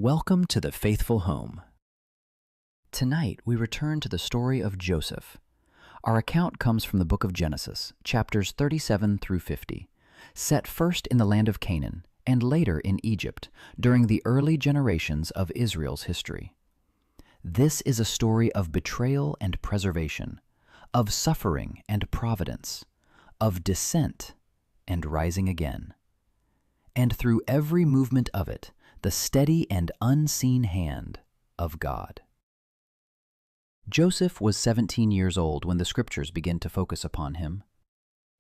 Welcome to the Faithful Home. Tonight we return to the story of Joseph. Our account comes from the book of Genesis, chapters 37 through 50, set first in the land of Canaan and later in Egypt during the early generations of Israel's history. This is a story of betrayal and preservation, of suffering and providence, of descent and rising again. And through every movement of it, the steady and unseen hand of God. Joseph was 17 years old when the scriptures begin to focus upon him.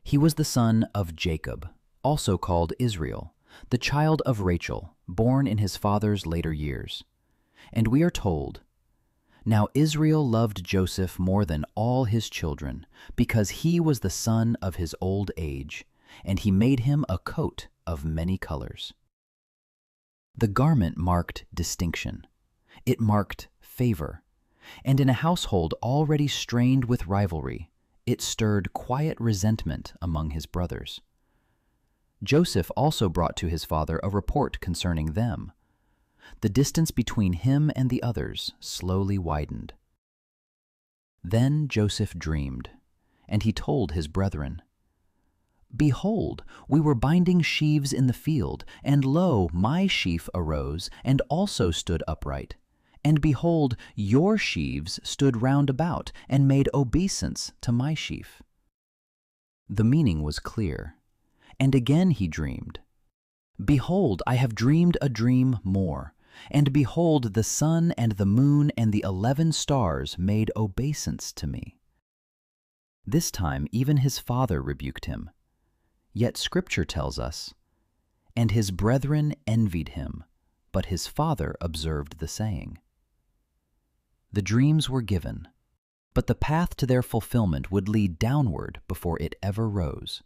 He was the son of Jacob, also called Israel, the child of Rachel, born in his father's later years. And we are told, "Now Israel loved Joseph more than all his children, because he was the son of his old age, and he made him a coat of many colors." The garment marked distinction. It marked favor. And in a household already strained with rivalry, it stirred quiet resentment among his brothers. Joseph also brought to his father a report concerning them. The distance between him and the others slowly widened. Then Joseph dreamed, and he told his brethren, "Behold, we were binding sheaves in the field, and lo, my sheaf arose, and also stood upright. And behold, your sheaves stood round about, and made obeisance to my sheaf." The meaning was clear. And again he dreamed, "Behold, I have dreamed a dream more. And behold, the sun and the moon and the 11 stars made obeisance to me." This time even his father rebuked him. Yet Scripture tells us, "And his brethren envied him, but his father observed the saying." The dreams were given, but the path to their fulfillment would lead downward before it ever rose.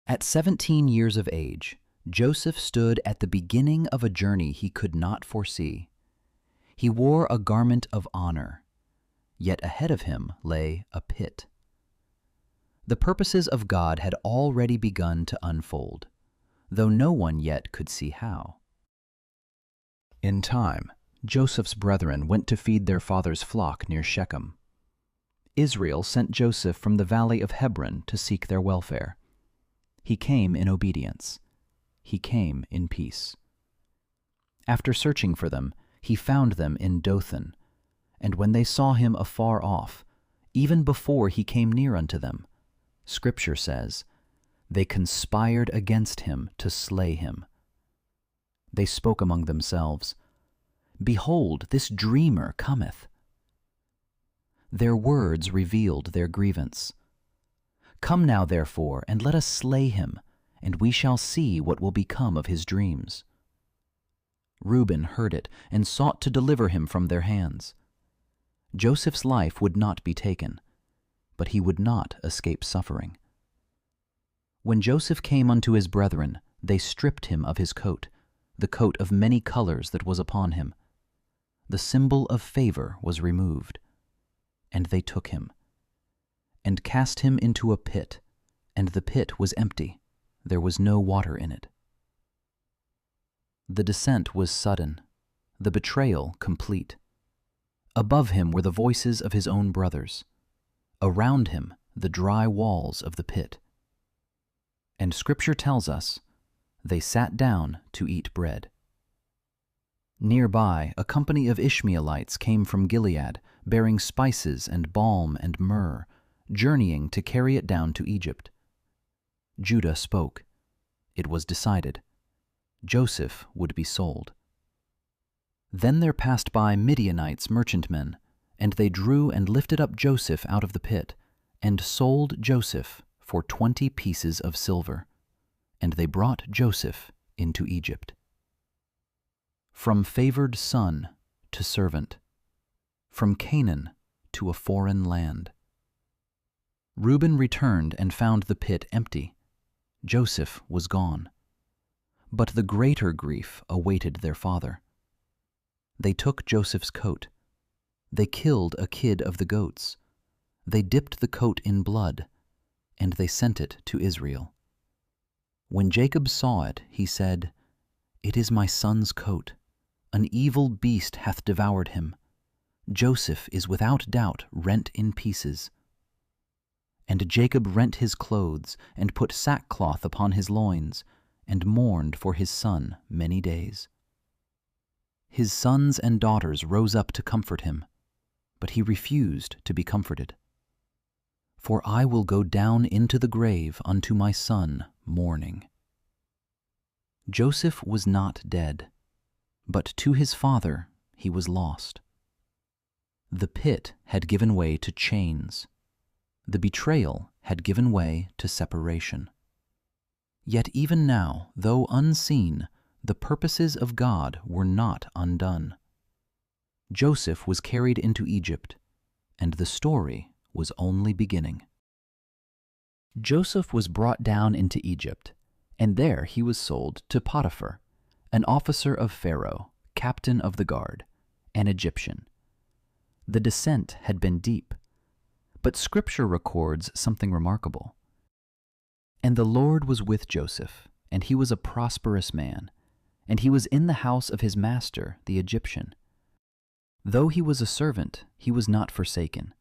At 17 years of age, Joseph stood at the beginning of a journey he could not foresee. He wore a garment of honor, yet ahead of him lay a pit. The purposes of God had already begun to unfold, though no one yet could see how. In time, Joseph's brethren went to feed their father's flock near Shechem. Israel sent Joseph from the valley of Hebron to seek their welfare. He came in obedience. He came in peace. After searching for them, he found them in Dothan, and when they saw him afar off, even before he came near unto them, Scripture says, they conspired against him to slay him. They spoke among themselves, "Behold, this dreamer cometh." Their words revealed their grievance. "Come now, therefore, and let us slay him, and we shall see what will become of his dreams." Reuben heard it and sought to deliver him from their hands. Joseph's life would not be taken, but he would not escape suffering. When Joseph came unto his brethren, they stripped him of his coat, the coat of many colors that was upon him. The symbol of favor was removed, and they took him, and cast him into a pit, and the pit was empty, there was no water in it. The descent was sudden, the betrayal complete. Above him were the voices of his own brothers. Around him, the dry walls of the pit. And Scripture tells us, they sat down to eat bread. Nearby, a company of Ishmaelites came from Gilead, bearing spices and balm and myrrh, journeying to carry it down to Egypt. Judah spoke. It was decided. Joseph would be sold. Then there passed by Midianites merchantmen, and they drew and lifted up Joseph out of the pit, and sold Joseph for 20 pieces of silver. And they brought Joseph into Egypt. From favored son to servant, from Canaan to a foreign land. Reuben returned and found the pit empty. Joseph was gone. But the greater grief awaited their father. They took Joseph's coat. They killed a kid of the goats. They dipped the coat in blood, and they sent it to Israel. When Jacob saw it, he said, "It is my son's coat. An evil beast hath devoured him. Joseph is without doubt rent in pieces. And Jacob rent his clothes, and put sackcloth upon his loins, and mourned for his son many days. His sons and daughters rose up to comfort him, but he refused to be comforted. For I will go down into the grave unto my son mourning. Joseph was not dead, but to his father he was lost. The pit had given way to chains. The betrayal had given way to separation. Yet even now, though unseen, the purposes of God were not undone. Joseph was carried into Egypt, and the story was only beginning. Joseph was brought down into Egypt, and there he was sold to Potiphar, an officer of Pharaoh, captain of the guard, an Egyptian. The descent had been deep, but Scripture records something remarkable. And the Lord was with Joseph, and he was a prosperous man, and he was in the house of his master, the Egyptian. Though he was a servant, he was not forsaken.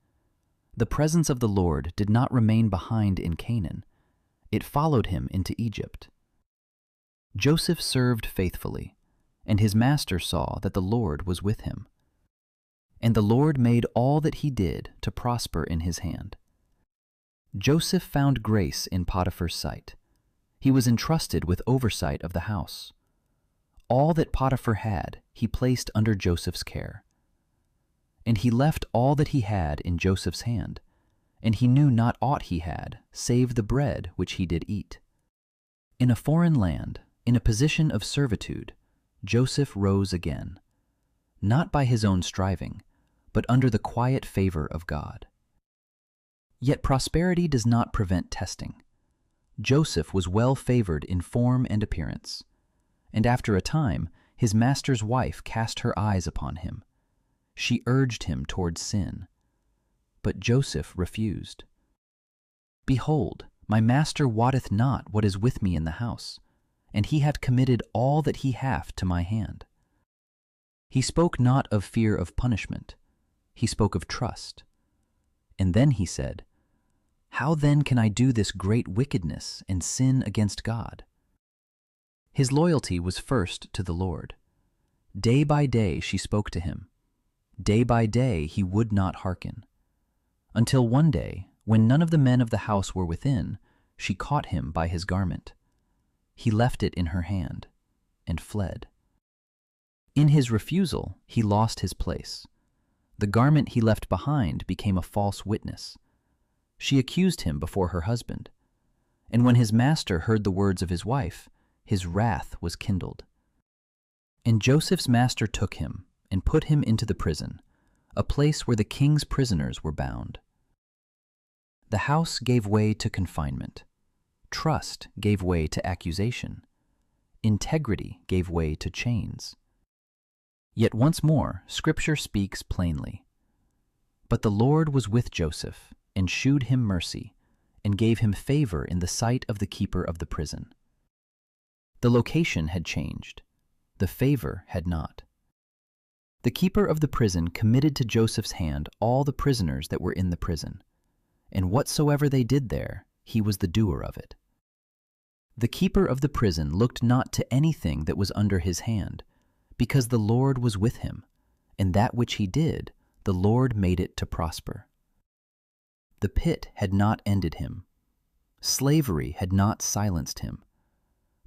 The presence of the Lord did not remain behind in Canaan. It followed him into Egypt. Joseph served faithfully, and his master saw that the Lord was with him. And the Lord made all that he did to prosper in his hand. Joseph found grace in Potiphar's sight. He was entrusted with oversight of the house. All that Potiphar had, he placed under Joseph's care. And he left all that he had in Joseph's hand, and he knew not aught he had, save the bread which he did eat. In a foreign land, in a position of servitude, Joseph rose again, not by his own striving, but under the quiet favor of God. Yet prosperity does not prevent testing. Joseph was well favored in form and appearance, and after a time his master's wife cast her eyes upon him. She urged him towards sin, but Joseph refused. Behold, my master wotteth not what is with me in the house, and he hath committed all that he hath to my hand. He spoke not of fear of punishment, he spoke of trust. And then he said, How then can I do this great wickedness and sin against God? His loyalty was first to the Lord. Day by day she spoke to him. Day by day he would not hearken. Until one day, when none of the men of the house were within, she caught him by his garment. He left it in her hand and fled. In his refusal, he lost his place. The garment he left behind became a false witness. She accused him before her husband. And when his master heard the words of his wife, his wrath was kindled. And Joseph's master took him and put him into the prison, a place where the king's prisoners were bound. The house gave way to confinement. Trust gave way to accusation. Integrity gave way to chains. Yet once more, Scripture speaks plainly. But the Lord was with Joseph, and shewed him mercy, and gave him favor in the sight of the keeper of the prison. The location had changed. The favor had not. The keeper of the prison committed to Joseph's hand all the prisoners that were in the prison, and whatsoever they did there, he was the doer of it. The keeper of the prison looked not to anything that was under his hand, because the Lord was with him, and that which he did, the Lord made it to prosper. The pit had not ended him. Slavery had not silenced him.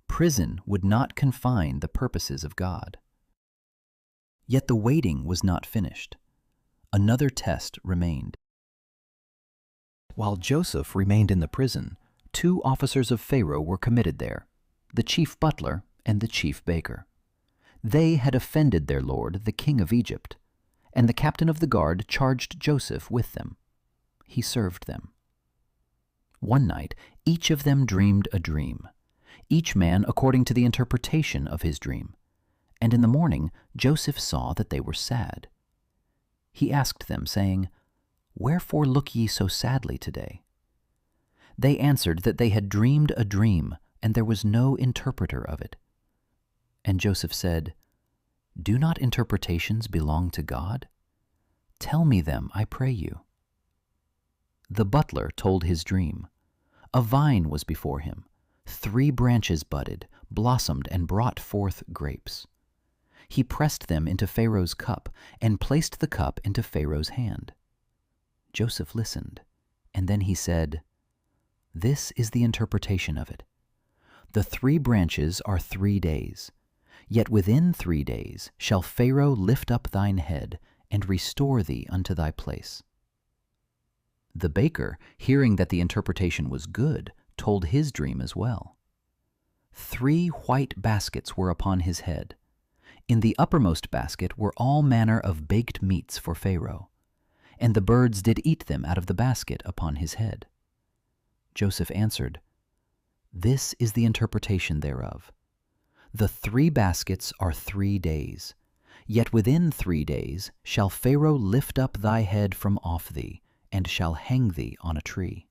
Prison would not confine the purposes of God. Yet the waiting was not finished. Another test remained. While Joseph remained in the prison, 2 officers of Pharaoh were committed there, the chief butler and the chief baker. They had offended their lord, the king of Egypt, and the captain of the guard charged Joseph with them. He served them. One night, each of them dreamed a dream, each man according to the interpretation of his dream. And in the morning, Joseph saw that they were sad. He asked them, saying, Wherefore look ye so sadly today? They answered that they had dreamed a dream, and there was no interpreter of it. And Joseph said, Do not interpretations belong to God? Tell me them, I pray you." The butler told his dream. A vine was before him. 3 branches budded, blossomed, and brought forth grapes. He pressed them into Pharaoh's cup and placed the cup into Pharaoh's hand. Joseph listened, and then he said, "This is the interpretation of it. The 3 branches are 3 days. Yet within 3 days shall Pharaoh lift up thine head and restore thee unto thy place." The baker, hearing that the interpretation was good, told his dream as well. 3 white baskets were upon his head. In the uppermost basket were all manner of baked meats for Pharaoh, and the birds did eat them out of the basket upon his head. Joseph answered, "This is the interpretation thereof. The 3 baskets are 3 days. Yet within 3 days shall Pharaoh lift up thy head from off thee, and shall hang thee on a tree."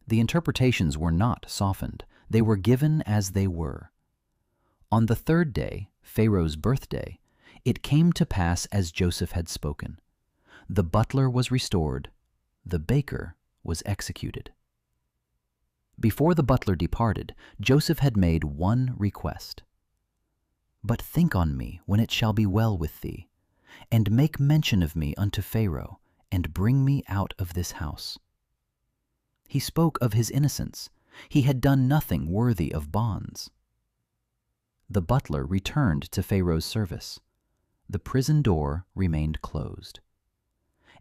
The interpretations were not softened. They were given as they were. On the 3rd day, Pharaoh's birthday, it came to pass as Joseph had spoken. The butler was restored, the baker was executed. Before the butler departed, Joseph had made one request. "But think on me when it shall be well with thee, and make mention of me unto Pharaoh, and bring me out of this house." He spoke of his innocence. He had done nothing worthy of bonds. The butler returned to Pharaoh's service. The prison door remained closed.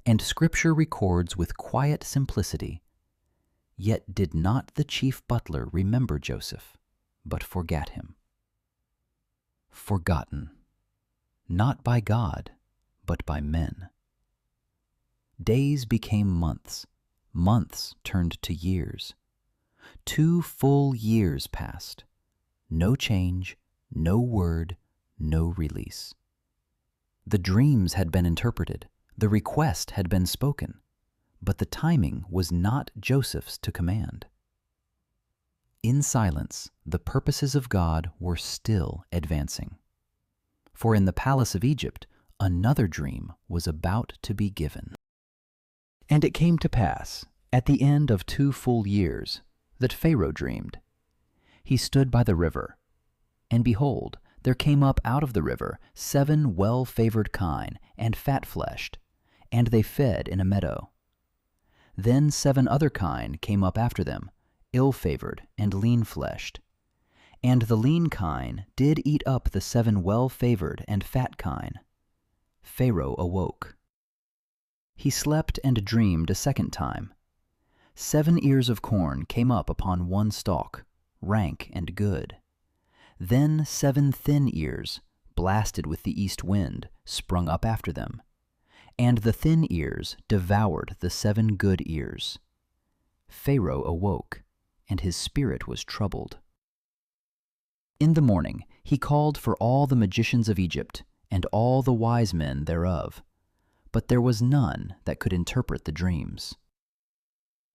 And Scripture records with quiet simplicity, "Yet did not the chief butler remember Joseph, but forgat him." Forgotten, not by God, but by men. Days became months, months turned to years. 2 full years passed. No change, no word, no release. The dreams had been interpreted, the request had been spoken, but the timing was not Joseph's to command. In silence, the purposes of God were still advancing. For in the palace of Egypt, another dream was about to be given. And it came to pass, at the end of 2 full years, that Pharaoh dreamed. He stood by the river, and behold, there came up out of the river 7 well-favored kine and fat-fleshed, and they fed in a meadow. Then 7 other kine came up after them, ill-favored and lean-fleshed. And the lean kine did eat up the 7 well-favored and fat kine. Pharaoh awoke. He slept and dreamed a second time. 7 ears of corn came up upon one stalk, rank and good. Then 7 thin ears, blasted with the east wind, sprung up after them. And the thin ears devoured the 7 good ears. Pharaoh awoke, and his spirit was troubled. In the morning he called for all the magicians of Egypt, and all the wise men thereof, but there was none that could interpret the dreams.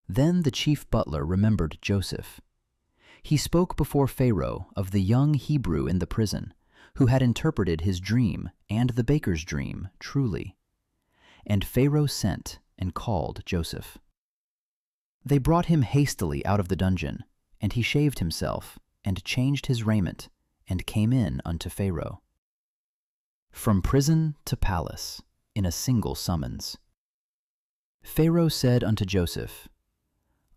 Then the chief butler remembered Joseph. He spoke before Pharaoh of the young Hebrew in the prison, who had interpreted his dream and the baker's dream truly. And Pharaoh sent and called Joseph. They brought him hastily out of the dungeon, and he shaved himself, and changed his raiment, and came in unto Pharaoh. From prison to palace, in a single summons. Pharaoh said unto Joseph,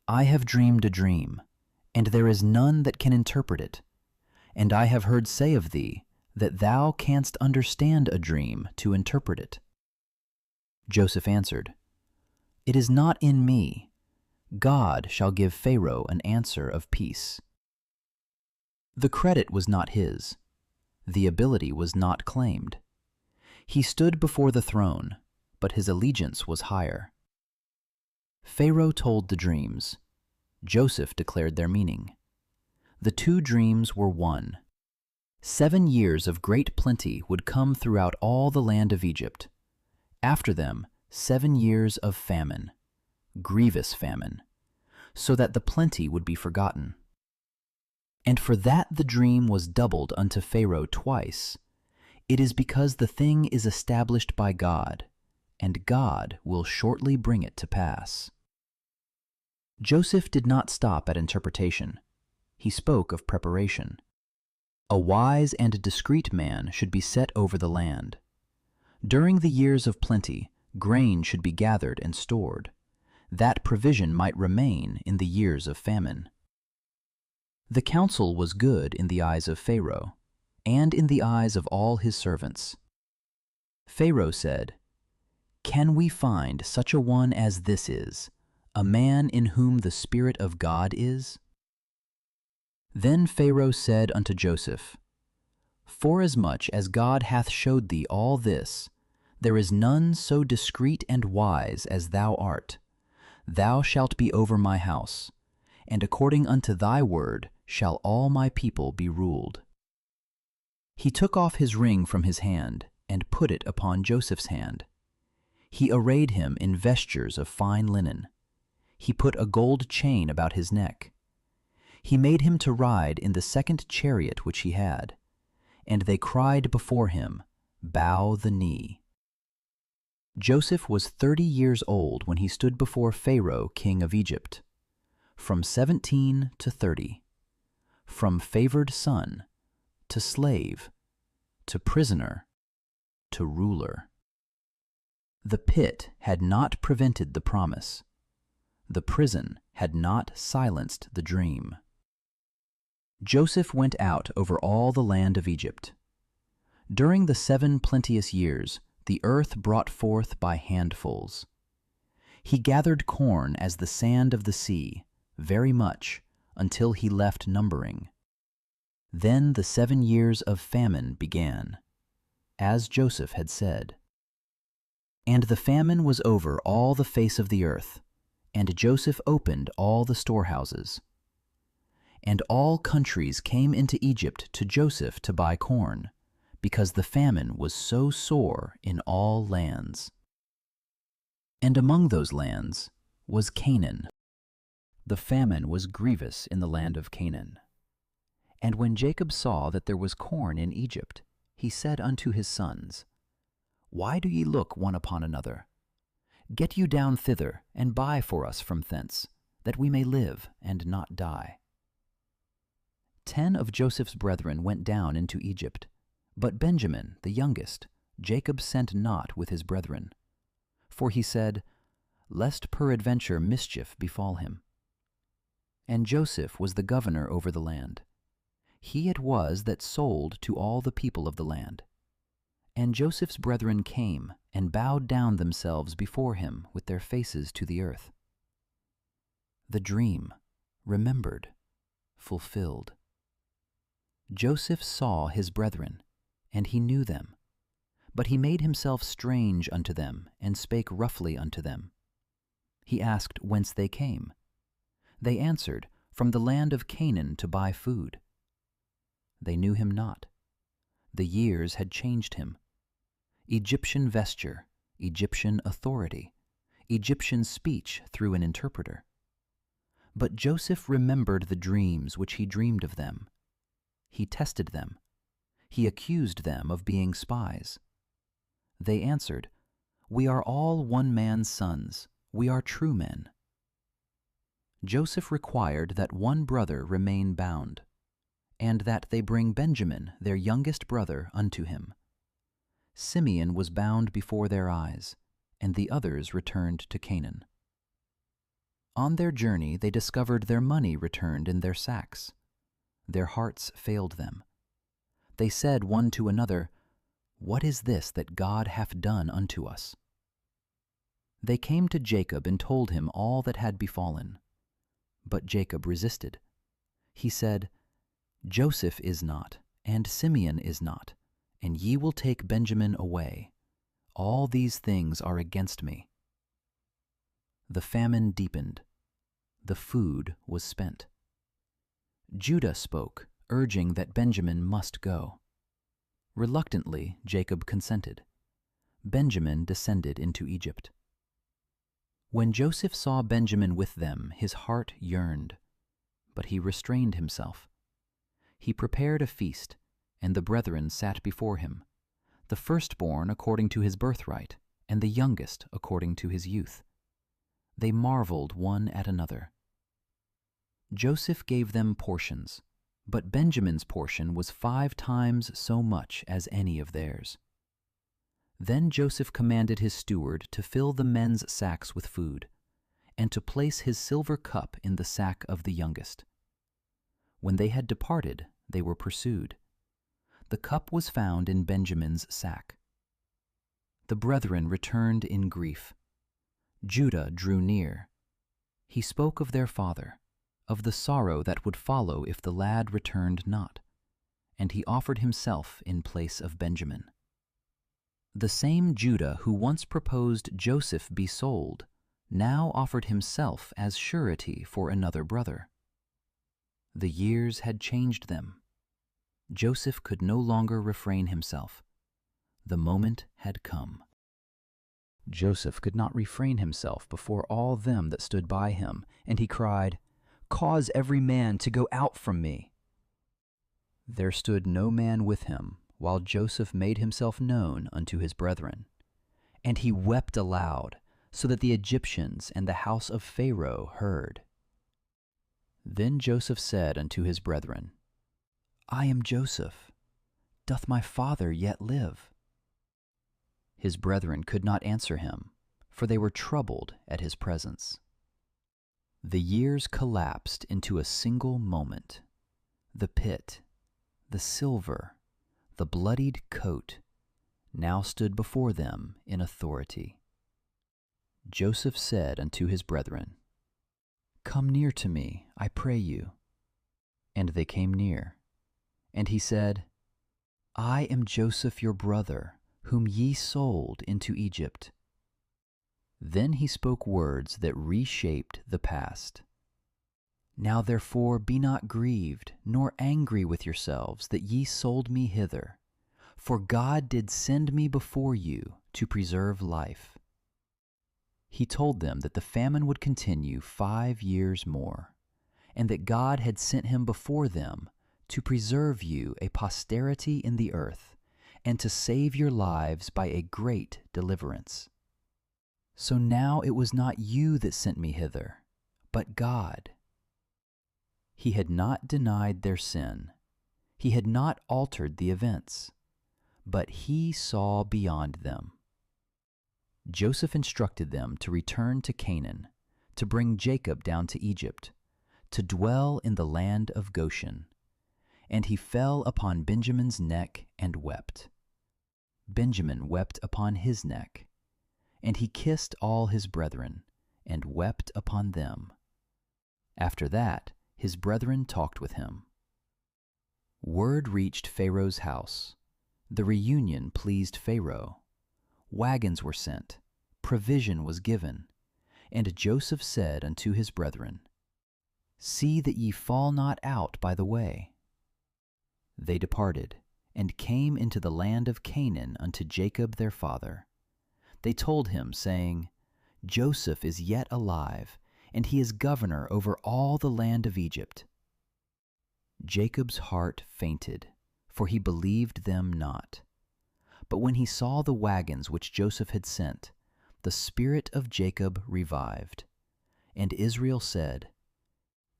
I have dreamed a dream, and there is none that can interpret it. And I have heard say of thee, that thou canst understand a dream to interpret it. Joseph answered, It is not in me. God shall give Pharaoh an answer of peace. The credit was not his. The ability was not claimed. He stood before the throne, but his allegiance was higher. Pharaoh told the dreams. Joseph declared their meaning. The 2 dreams were one. 7 years of great plenty would come throughout all the land of Egypt. After them 7 years of famine, grievous famine, so that the plenty would be forgotten. And for that the dream was doubled unto Pharaoh twice. It is because the thing is established by God, and God will shortly bring it to pass. Joseph did not stop at interpretation. He spoke of preparation. A wise and discreet man should be set over the land. During the years of plenty, grain should be gathered and stored, that provision might remain in the years of famine. The counsel was good in the eyes of Pharaoh, and in the eyes of all his servants. Pharaoh said, "Can we find such a one as this is, a man in whom the Spirit of God is?" Then Pharaoh said unto Joseph, "Forasmuch as God hath showed thee all this, there is none so discreet and wise as thou art. Thou shalt be over my house, and according unto thy word shall all my people be ruled." He took off his ring from his hand, and put it upon Joseph's hand. He arrayed him in vestures of fine linen. He put a gold chain about his neck. He made him to ride in the second chariot which he had, and they cried before him, "Bow the knee." Joseph was 30 years old when he stood before Pharaoh, king of Egypt. From 17 to 30, from favored son to slave to prisoner to ruler. The pit had not prevented the promise. The prison had not silenced the dream. Joseph went out over all the land of Egypt. During the 7 plenteous years, the earth brought forth by handfuls. He gathered corn as the sand of the sea, very much, until he left numbering. Then the 7 years of famine began, as Joseph had said. And the famine was over all the face of the earth, and Joseph opened all the storehouses. And all countries came into Egypt to Joseph to buy corn, because the famine was so sore in all lands. And among those lands was Canaan. The famine was grievous in the land of Canaan. And when Jacob saw that there was corn in Egypt, he said unto his sons, "Why do ye look one upon another? Get you down thither, and buy for us from thence, that we may live and not die." 10 of Joseph's brethren went down into Egypt, but Benjamin, the youngest, Jacob sent not with his brethren. For he said, "Lest peradventure mischief befall him." And Joseph was the governor over the land. He it was that sold to all the people of the land. And Joseph's brethren came and bowed down themselves before him with their faces to the earth. The dream, remembered, fulfilled. Joseph saw his brethren, and he knew them. But he made himself strange unto them, and spake roughly unto them. He asked whence they came. They answered, From the land of Canaan to buy food. They knew him not. The years had changed him. Egyptian vesture, Egyptian authority, Egyptian speech through an interpreter. But Joseph remembered the dreams which he dreamed of them. He tested them. He accused them of being spies. They answered, We are all one man's sons. We are true men. Joseph required that one brother remain bound, and that they bring Benjamin, their youngest brother, unto him. Simeon was bound before their eyes, and the others returned to Canaan. On their journey they discovered their money returned in their sacks. Their hearts failed them. They said one to another, What is this that God hath done unto us? They came to Jacob and told him all that had befallen. But Jacob resisted. He said, Joseph is not, and Simeon is not, and ye will take Benjamin away. All these things are against me. The famine deepened. The food was spent. Judah spoke, urging that Benjamin must go. Reluctantly, Jacob consented. Benjamin descended into Egypt. When Joseph saw Benjamin with them, his heart yearned, but he restrained himself. He prepared a feast, and the brethren sat before him. the firstborn according to his birthright, and the youngest according to his youth. They marveled one at another. Joseph gave them portions, but Benjamin's portion was 5 times so much as any of theirs. Then Joseph commanded his steward to fill the men's sacks with food, and to place his silver cup in the sack of the youngest. When they had departed, they were pursued. The cup was found in Benjamin's sack. The brethren returned in grief. Judah drew near. He spoke of their father, of the sorrow that would follow if the lad returned not, and he offered himself in place of Benjamin. The same Judah who once proposed Joseph be sold now offered himself as surety for another brother. The years had changed them. Joseph could no longer refrain himself. The moment had come. Joseph could not refrain himself before all them that stood by him, and he cried, "Cause every man to go out from me." There stood no man with him, while Joseph made himself known unto his brethren. And he wept aloud, so that the Egyptians and the house of Pharaoh heard. Then Joseph said unto his brethren, I am Joseph. Doth my father yet live? His brethren could not answer him, for they were troubled at his presence. The years collapsed into a single moment. The pit, the silver, the bloodied coat, now stood before them in authority. Joseph said unto his brethren, Come near to me, I pray you. And they came near. And he said, I am Joseph your brother, whom ye sold into Egypt. Then he spoke words that reshaped the past. Now therefore be not grieved, nor angry with yourselves that ye sold me hither, for God did send me before you to preserve life. He told them that the famine would continue 5 years more, and that God had sent him before them to preserve you a posterity in the earth, and to save your lives by a great deliverance. So now it was not you that sent me hither, but God. He had not denied their sin. He had not altered the events, but he saw beyond them. Joseph instructed them to return to Canaan, to bring Jacob down to Egypt, to dwell in the land of Goshen. And he fell upon Benjamin's neck and wept. Benjamin wept upon his neck, and he kissed all his brethren, and wept upon them. After that, his brethren talked with him. Word reached Pharaoh's house. The reunion pleased Pharaoh. Wagons were sent, provision was given, and Joseph said unto his brethren, See that ye fall not out by the way. They departed, and came into the land of Canaan unto Jacob their father. They told him, saying, Joseph is yet alive, and he is governor over all the land of Egypt. Jacob's heart fainted, for he believed them not. But when he saw the wagons which Joseph had sent, the spirit of Jacob revived. And Israel said,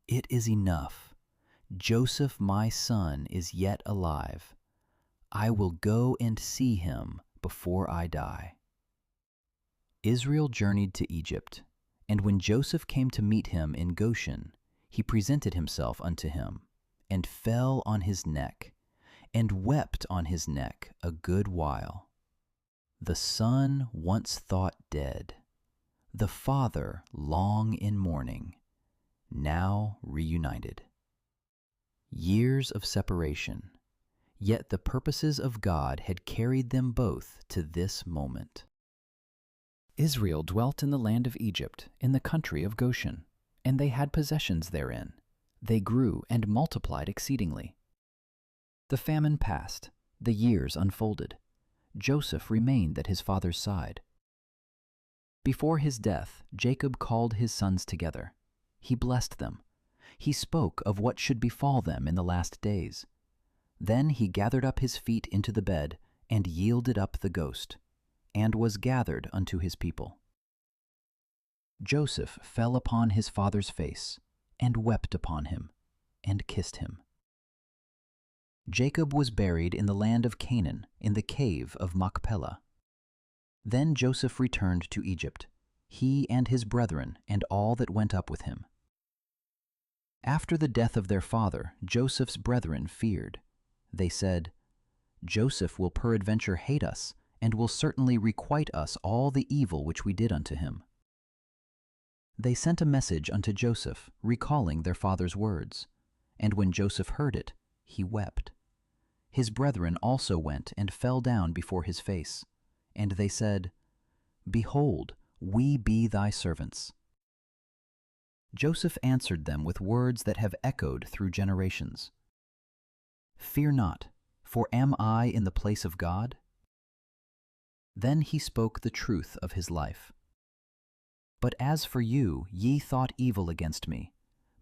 It is enough. Joseph my son is yet alive. I will go and see him before I die. Israel journeyed to Egypt, and when Joseph came to meet him in Goshen, he presented himself unto him, and fell on his neck, and wept on his neck a good while. The son once thought dead, the father long in mourning, now reunited. Years of separation, yet the purposes of God had carried them both to this moment. Israel dwelt in the land of Egypt, in the country of Goshen, and they had possessions therein. They grew and multiplied exceedingly. The famine passed, the years unfolded. Joseph remained at his father's side. Before his death, Jacob called his sons together. He blessed them. He spoke of what should befall them in the last days. Then he gathered up his feet into the bed, and yielded up the ghost, and was gathered unto his people. Joseph fell upon his father's face, and wept upon him, and kissed him. Jacob was buried in the land of Canaan, in the cave of Machpelah. Then Joseph returned to Egypt, he and his brethren, and all that went up with him. After the death of their father, Joseph's brethren feared. They said, Joseph will peradventure hate us, and will certainly requite us all the evil which we did unto him. They sent a message unto Joseph, recalling their father's words. And when Joseph heard it, he wept. His brethren also went and fell down before his face. And they said, Behold, we be thy servants. Joseph answered them with words that have echoed through generations. Fear not, for am I in the place of God? Then he spoke the truth of his life. But as for you, ye thought evil against me,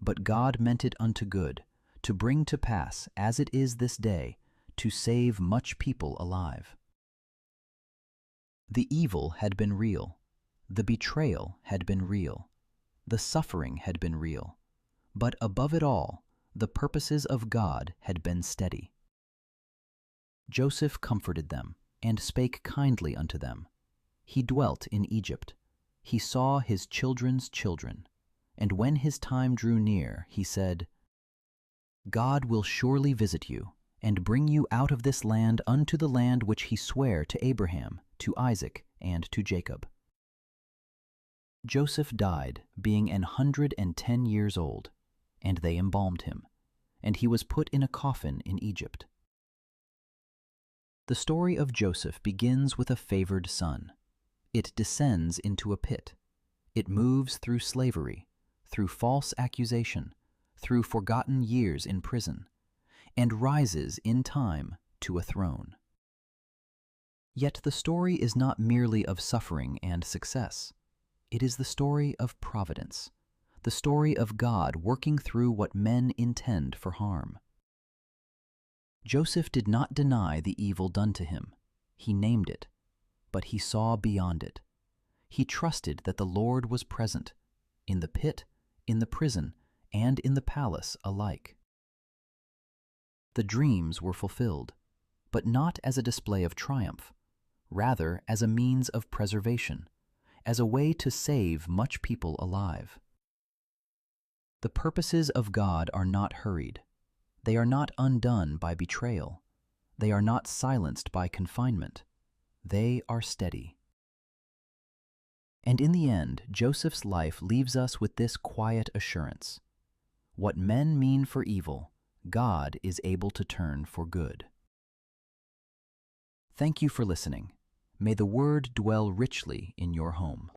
but God meant it unto good, to bring to pass, as it is this day, to save much people alive. The evil had been real, the betrayal had been real, the suffering had been real, but above it all, the purposes of God had been steady. Joseph comforted them, and spake kindly unto them. He dwelt in Egypt. He saw his children's children, and when his time drew near, he said, God will surely visit you, and bring you out of this land unto the land which he sware to Abraham, to Isaac, and to Jacob. Joseph died, being 110 years old, and they embalmed him, and he was put in a coffin in Egypt. The story of Joseph begins with a favored son. It descends into a pit. It moves through slavery, through false accusation, through forgotten years in prison, and rises in time to a throne. Yet the story is not merely of suffering and success. It is the story of providence, the story of God working through what men intend for harm. Joseph did not deny the evil done to him. He named it, but he saw beyond it. He trusted that the Lord was present, in the pit, in the prison, and in the palace alike. The dreams were fulfilled, but not as a display of triumph, rather as a means of preservation, as a way to save much people alive. The purposes of God are not hurried. They are not undone by betrayal. They are not silenced by confinement. They are steady. And in the end, Joseph's life leaves us with this quiet assurance. What men mean for evil, God is able to turn for good. Thank you for listening. May the word dwell richly in your home.